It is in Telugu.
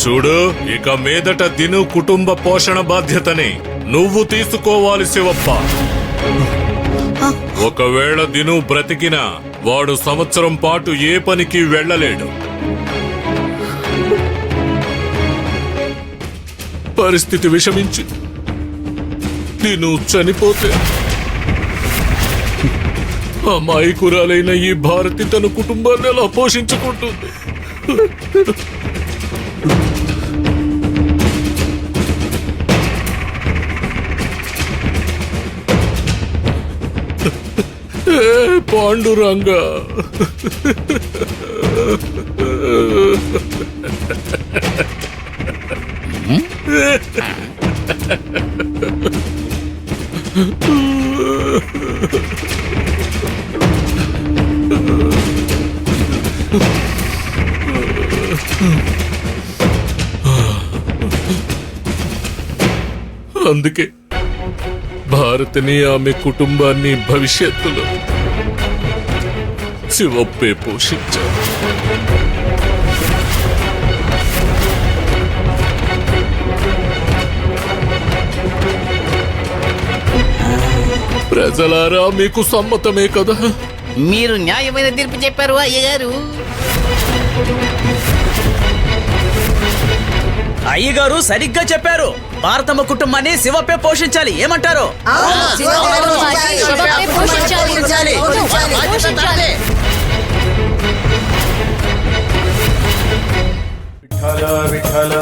చూడు, ఇక మీదట దిను కుటుంబ పోషణ బాధ్యతని నువ్వు తీసుకోవాలి శివప్ప. ఒకవేళ దిను బ్రతికినా వాడు సంవత్సరం పాటు ఏ పనికి వెళ్ళలేడు. పరిస్థితి విషమించి దిను చనిపోతే అమాయకురాలైన ఈ భారతి తన కుటుంబాన్ని ఎలా పోషించుకుంటుంది? పాండురంగ, అందుకే భారతిని, ఆమె కుటుంబాన్ని భవిష్యత్తులో శివప్పే పోషించారు. ప్రజలారా, మీకు సమ్మతమే కదా? మీరు న్యాయమైన తీర్పు చెప్పారు అయ్యగారు. అయ్యగారు సరిగ్గా చెప్పారు. భారతమ్మ కుటుంబాన్ని శివప్పే పోషించాలి. ఏమంటారు? విఠల విఠల